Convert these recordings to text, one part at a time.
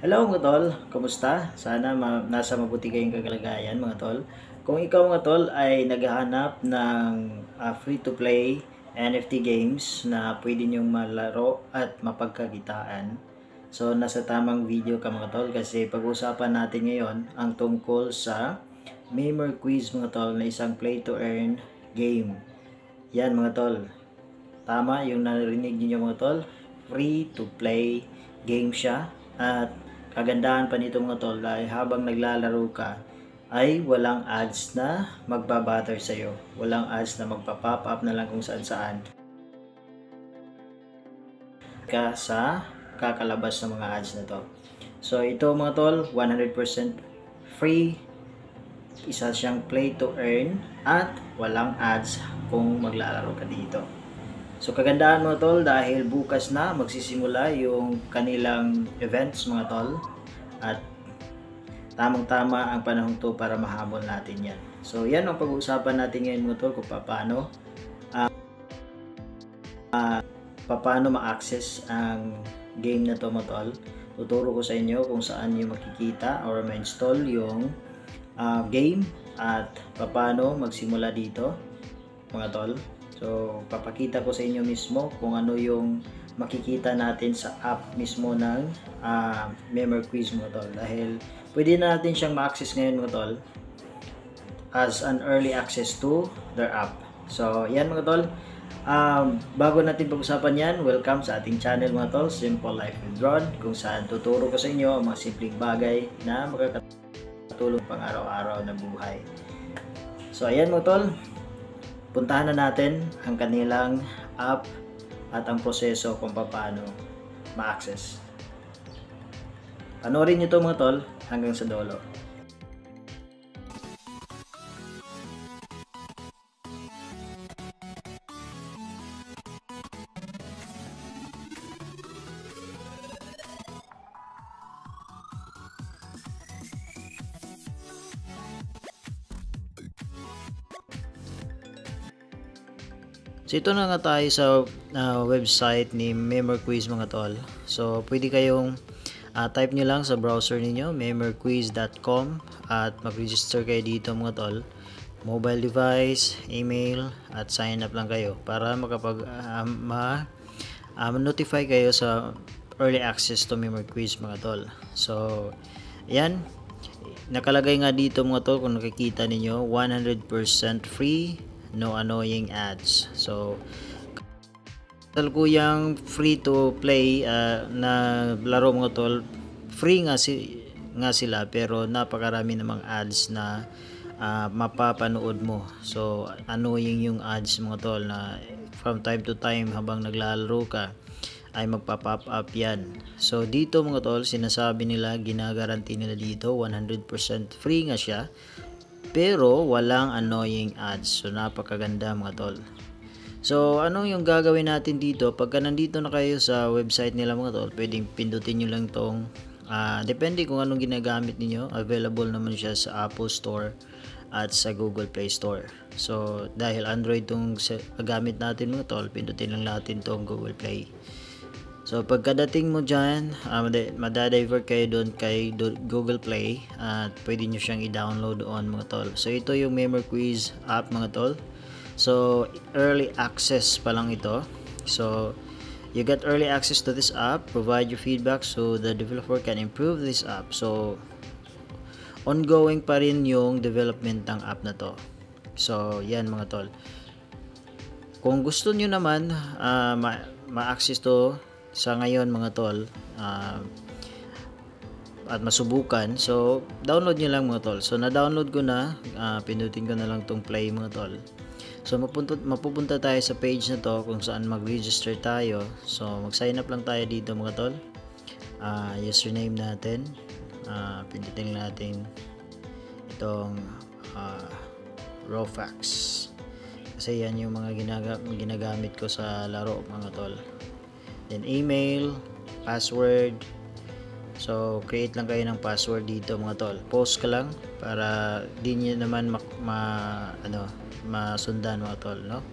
Hello mga tol, kumusta? Sana nasa mabuti kayong kagalagayan mga tol. Kung ikaw mga tol ay naghahanap ng free-to-play NFT games na pwede nyong malaro at mapagkakitaan, so nasa tamang video ka mga tol kasi pag-usapan natin ngayon ang tungkol sa Memer Quiz mga tol na isang play-to-earn game. Yan mga tol, tama yung narinig niyo mga tol, free-to-play game siya at kagandahan pa nito mga tol ay habang naglalaro ka ay walang ads na magbabatter sa'yo. Walang ads na magpa-pop up na lang kung saan saan ka sa kakalabas ng mga ads na to. So ito mga tol, 100% free. Isa siyang play to earn at walang ads kung maglalaro ka dito. So kagandahan mga tol dahil bukas na magsisimula yung kanilang events mga tol at tamang-tama ang panahon to para mahabol natin yan. So yan ang pag-uusapan natin ngayon mga tol kung paano ma-access ang game na to mga tol. Tuturo ko sa inyo kung saan nyo makikita or ma-install yung game at paano magsimula dito mga tol. So, papakita ko sa inyo mismo kung ano yung makikita natin sa app mismo ng Memer Quiz mga tol. Dahil pwede na natin siyang ma-access ngayon mga tol as an early access to their app. So, yan mga tol. Bago natin pag-usapan yan, welcome sa ating channel mga tol, Simple Life with Ron, kung saan tuturo ko sa inyo ang mga simpleng bagay na makakatulong pang araw-araw na buhay. So, ayan mga tol. Puntahan na natin ang kanilang app at ang proseso kung paano ma-access. Panoorin nyo ito mga tol hanggang sa dulo. So ito na nga tayo sa website ni Memer Quiz mga tol. So pwede kayong type nyo lang sa browser ninyo memerquiz.com at mag-register kayo dito mga tol. Mobile device, email at sign up lang kayo para ma-notify kayo sa early access to Memer Quiz mga tol. So yan, nakalagay nga dito mga tol kung nakikita ninyo 100% free, no annoying ads. So talukuyang free to play na laro mga tol, free nga sila pero napakarami namang ads na mapapanood mo. So annoying yung ads mga tol na from time to time habang naglalaro ka ay magpa-pop up yan. So dito mga tol, sinasabi nila, ginagaranti nila dito 100% free nga siya pero walang annoying ads. So napakaganda mga tol. So ano yung gagawin natin dito pagka nandito na kayo sa website nila mga tol, pwedeng pindutin nyo lang tong depende kung anong ginagamit niyo. Available naman siya sa Apple Store at sa Google Play Store. So dahil Android tong gamit natin mga tol, pindutin lang natin tong Google Play. So pagkadating mo dyan, madadivert kayo doon kay Google Play at pwede nyo siyang i-download doon mga tol. So ito yung Memer Quiz app mga tol. So early access pa lang ito. So you get early access to this app. Provide your feedback so the developer can improve this app. So ongoing pa rin yung development ng app na to. So yan mga tol. Kung gusto nyo naman ma-access to sa ngayon mga tol at masubukan, so download nyo lang mga tol. So na-download ko na, pindutin ko na lang tong play mga tol. So mapupunta tayo sa page na to kung saan mag-register tayo. So mag-sign up lang tayo dito mga tol. Username natin, pindutin natin itong Rofax kasi yan yung mga ginagamit ko sa laro mga tol. Then email, password. So create lang kayo ng password dito mga tol. Post ka lang para di niyo naman masundan mga tol, no?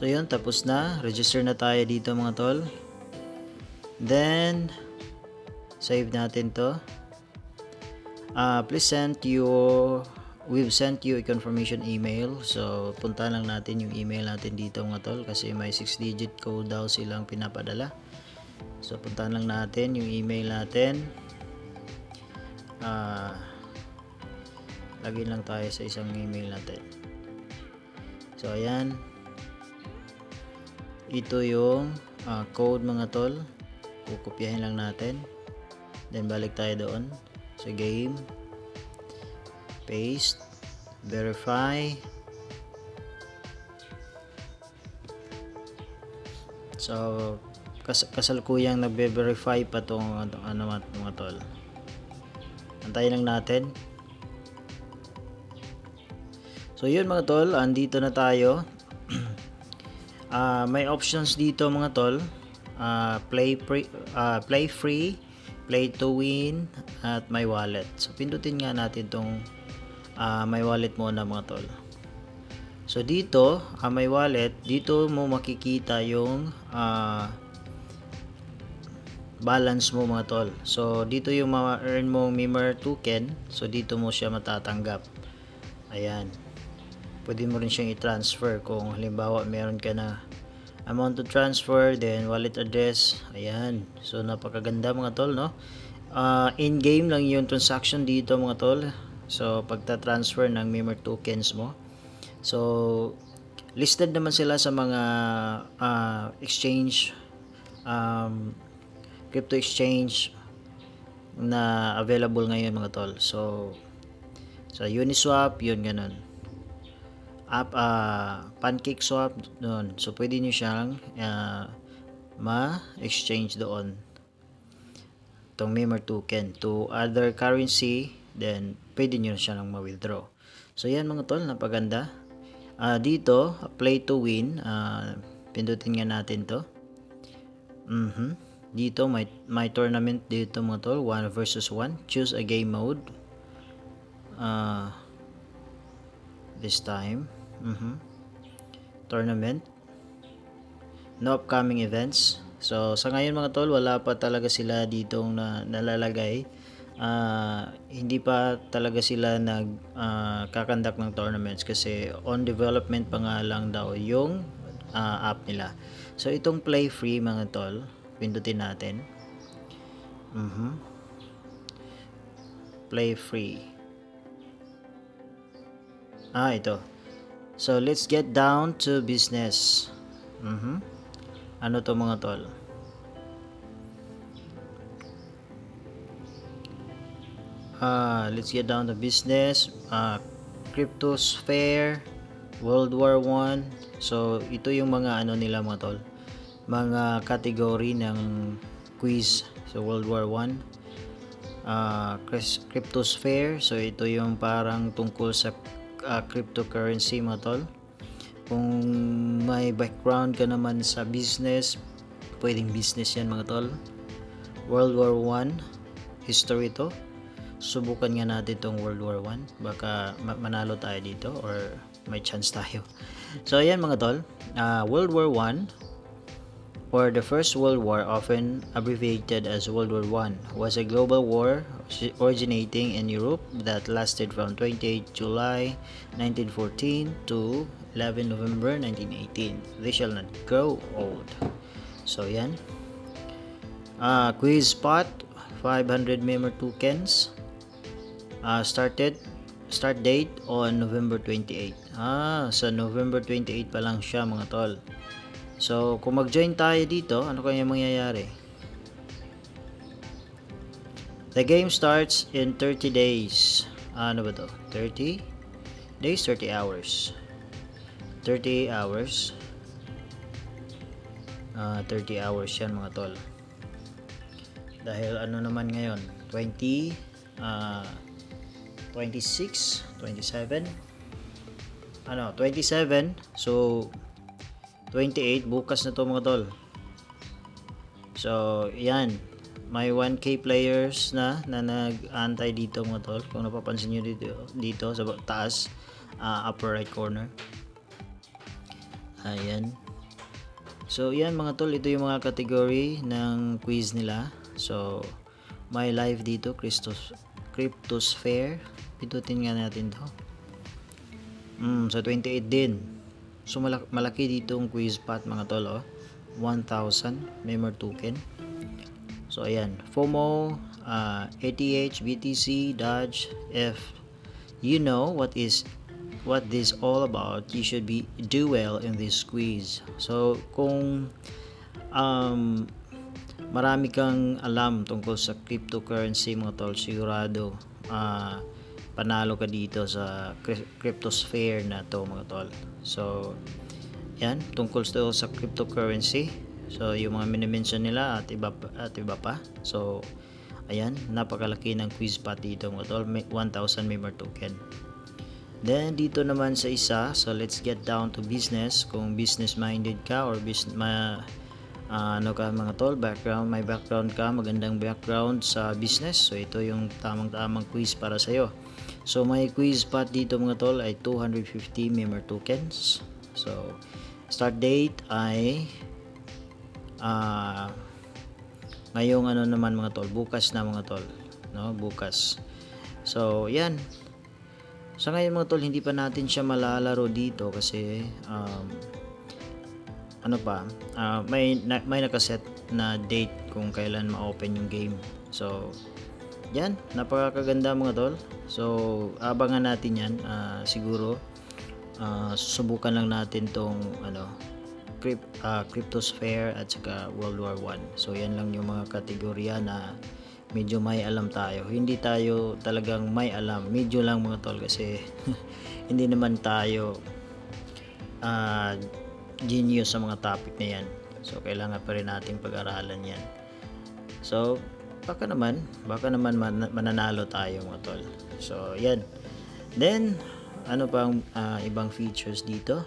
So yun, tapos na. Register na tayo dito mga tol. Then Save natin to. We've sent you a confirmation email. So punta lang natin yung email natin dito mga tol, kasi may 6-digit code daw silang pinapadala. So puntahan lang natin yung email natin. Lagyan lang tayo sa isang email natin. So ayan, ito yung code mga tol. Kukopyahin lang natin, then balik tayo doon sa game, paste, verify. So kasalukuyang nagbe-verify pa tong mga tol. Antayin lang natin. So yun mga tol, andito na tayo. May options dito mga tol. Play free, play to win, at my wallet. So pindutin nga natin tong my wallet muna mga tol. So dito, my wallet, dito mo makikita yung balance mo mga tol. So dito yung ma-earn mong Mimir token. So dito mo siya matatanggap. Ayan. Pwede mo rin siyang i-transfer kung halimbawa meron ka na amount to transfer, then wallet address. Ayan. So napakaganda mga tol, no? In game lang yung transaction dito mga tol. So pagta-transfer ng Mimir tokens mo. So listed naman sila sa mga exchange, crypto exchange na available ngayon mga tol. So sa Uniswap, yun ganun. PancakeSwap doon. So pwede niyo siyang ma-exchange doon itong Mimir token to other currency, then pwede niyo siya lang ma-withdraw. So yan mga tol, napaganda. Dito play to win, pindutin nga natin to. Dito may tournament dito mga tol, 1 versus 1. Choose a game mode. This time tournament, no upcoming events. So sa ngayon mga tol, wala pa talaga sila ditong nalalagay. Hindi pa talaga sila kakandak ng tournaments kasi on development pa nga lang daw yung app nila. So itong play free mga tol, pindutin natin. Play free. Ito. So let's get down to business. Ano to mga tol? Let's get down to business. Cryptosphere, World War 1. So ito yung mga ano nila mga tol, mga category ng quiz sa World War 1. Cryptosphere, so ito yung parang tungkol sa cryptocurrency mga tol. Kung may background ka naman sa business, pwedeng business yan mga tol. World War 1 history to. Subukan nga natin itong World War 1, baka manalo tayo dito or may chance tayo. So ayan mga tol, World War 1 or the First World War, often abbreviated as World War 1, was a global war originating in Europe that lasted from 28 July 1914 to 11 November 1918. They shall not grow old. So yan. Quiz spot, 500 Mimir tokens. Start date on November 28. Sa November 28 pa lang siya mga tol. So kung mag-join tayo dito, ano kaya mangyayari? The game starts in 30 days. Ano ba to? 30 days, 30 hours. 30 hours. 30 hours yan mga tol. Dahil ano naman ngayon? 26, 27. 27. So 28 bukas na to mga tol. So yan, may 1k players na nag-antay dito mga tol. Kung napapansin nyo dito sa taas, upper right corner. Ayan. So yan mga tol, ito yung mga category ng quiz nila. So my live dito, Cryptosphere. Pindutin nga natin to. Sa 28 din. So malaki dito ang quiz pot mga tol, 1,000 member token. So ayan, FOMO, ATH, BTC, Dodge. If you know what this all about, you should do well in this quiz. So kung marami kang alam tungkol sa cryptocurrency mga tol, sigurado panalo ka dito sa Cryptosphere na to mga tol. So yan, tungkol sa cryptocurrency. So yung mga minimension nila at iba pa. So ayan, napakalaki ng quiz pot dito mga tol, 1,000 member token. Then dito naman sa isa, so let's get down to business. Kung business minded ka or ano ka mga tol, may background ka, magandang background sa business, so ito yung tamang quiz para sa iyo. So may quiz pot dito mga tol ay 250 member tokens. So start date ay ngayong ano naman mga tol, bukas na mga tol, no, bukas. So yan, sa ngayon mga tol, hindi pa natin siya malalaro dito kasi may nakaset na date kung kailan ma-open yung game. So yan, napakaganda mga tol. So abangan natin yan. Siguro susubukan lang natin tong Cryptosphere at saka World War 1. So yan lang yung mga kategorya na medyo may alam tayo. Hindi tayo talagang may alam, medyo lang mga tol, kasi hindi naman tayo genius sa mga topic na yan. So kailangan pa rin nating pag-aralan yan. So baka naman mananalo tayo mga tol. So yan. Then ano pang ibang features dito?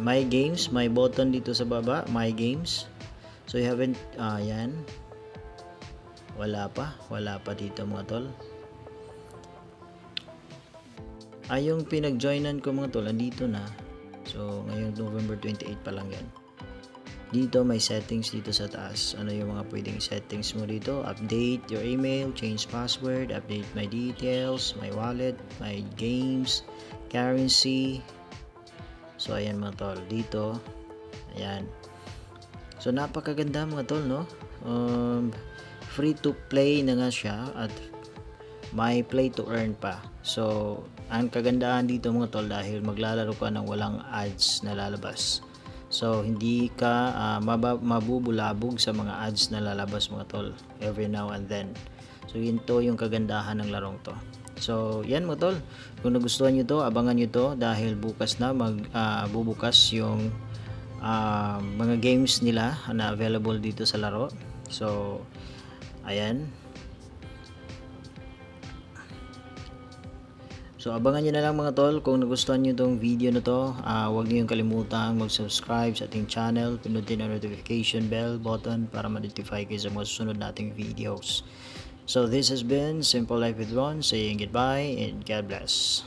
My games, may button dito sa baba, my games. So you haven't yan. Wala pa dito mga tol. Yung pinag-joinan ko mga tol, andito na. So ngayong November 28 pa lang yan. Dito may settings dito sa taas. Ano yung mga pwedeng settings mo dito? Update your email, change password, update my details, my wallet, my games, currency. So ayan mga tol, dito. Ayan. So napakaganda mga tol, no? Free to play na nga siya at may play to earn pa. So ang kagandahan dito mga tol, dahil maglalaro ka ng walang ads na lalabas. So hindi ka mabubulabog sa mga ads na lalabas mga tol every now and then. So yun to yung kagandahan ng larong to. So yan mga tol, kung nagustuhan nyo to, abangan nyo to dahil bukas na bubukas yung mga games nila na available dito sa laro. So ayan. So abangan nyo na lang mga tol. Kung nagustuhan nyo itong video na to, huwag nyo yung kalimutan mag-subscribe sa ating channel, pinutin ang notification bell button para ma-notify kayo sa mga susunod nating videos. So this has been Simple Life with Ron saying goodbye and God bless.